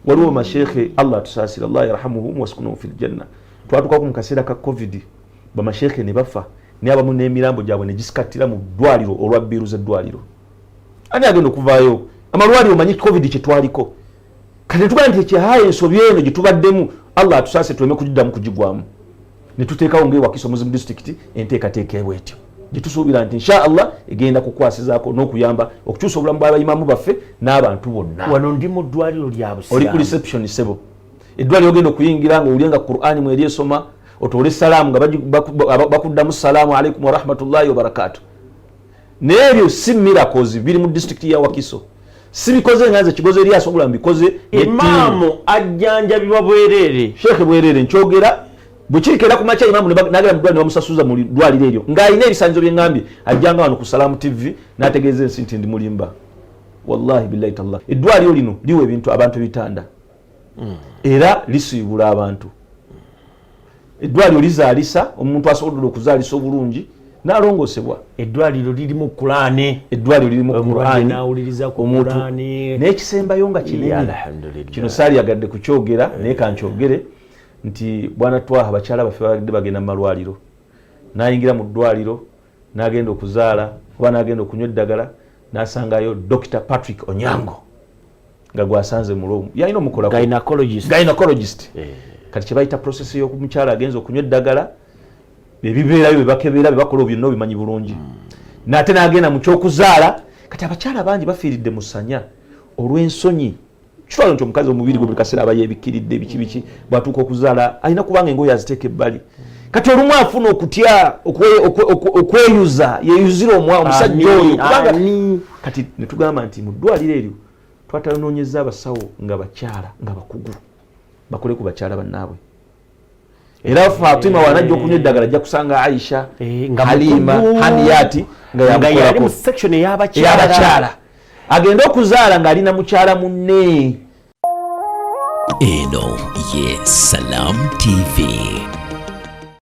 waliwo mashekhe Allah tusasira Allah yarhamuhum waskunuhum fil janna twatuka ku kasera ka covid ba mashekhe ne bafa ni abamu n'emirambo gyabwe ne gisikatira mu ddwaliro olwabbiruza ddwaliro ani agenda okuvaayo amalwaliro manyi covid kye twaliko kati tugamba nti ekyahaye ensobi eno gye tubaddemu Allah atusase tuleme kugiddamu kugigwamu ne tuteekawo ng'ewakiso Muslim district enteekateeka ebwetyo gye tusuubira nti inshallah egenda kukwasizaako n'okuyamba okukyusa obulamu bw'abayimamu baffe n'abantu bonna. Wano ndi mu ddwaliro lya Busiramu. Oli ku reception sebo. Eddwaliro ogenda okuyingira ng'owulyenga Qur'ani mweri esoma otole salaamu nga bakuddamu salaamu alaikum wa rahmatullahi wa barakatuh. N'ebyo si miracles biri mu district ya Wakiso. Si bikoze nganze kigoze eri asobola mbikoze Imaamu ajjanjabibwa bwerere. Sheikh bwerere nkyogera bukirikera ku macha imamu nagala mudwali ne bamusasuza mu dwali lero ngayina ebisanzo by'engambi ajjanga wano ku Salamu TV nategeeze ensi nti ndi mulimba wallahi billahi tallah eddwali lino liwe ebintu abantu bitanda era lisibula abantu eddwali lizaalisa omuntu asobola okuzaalisa obulungi n'alongosebwa eddwaliro lirimu Qur'ani eddwaliro lirimu Qur'ani n'awuliriza ku Qur'ani n'ekisembayo nga kinene kino saali yagadde kukyogera naye kankyogere nti bwana twaha abakyala baffe bagende bagenda mu malwaliro n'ayingira mu ddwaliro n'agenda okuzaala oba n'agenda okunywa eddagala n'asangayo Dr. Patrick Onyango nga gwasanze muloomu yalina omukola gynecologist kati kye bayita process y'omukyala agenza okunywa eddagala ebibeerayo bye bakebeera bye bakola byonna obimanyi bulungi n'ate n'agenda mu ky'okuzaala kati abakyala bangi bafiiridde mu ssanya olw'ensonyi kitwalo nti omukazi omubiri gwe buli kaseera aba yeebikiridde biki bwatuuka okuzaala alina kubanga engoye aziteeka ebbali kati olumu afuna okutya okweyuza yeyuzira omusajja oyo kubanga kati ne tugamba nti mu ddwaliro eryo twatanoonyeza abasawo nga bakyala nga bakugu bakole ku bakyala bannaabwe era Fatima wanajja okunywa eddagala ajja kusanga Aisha Halima Haniyati nga yali mu section ey'abakyala agenda okuzaala ng'alina mukyala munne. Eno ye Salam TV.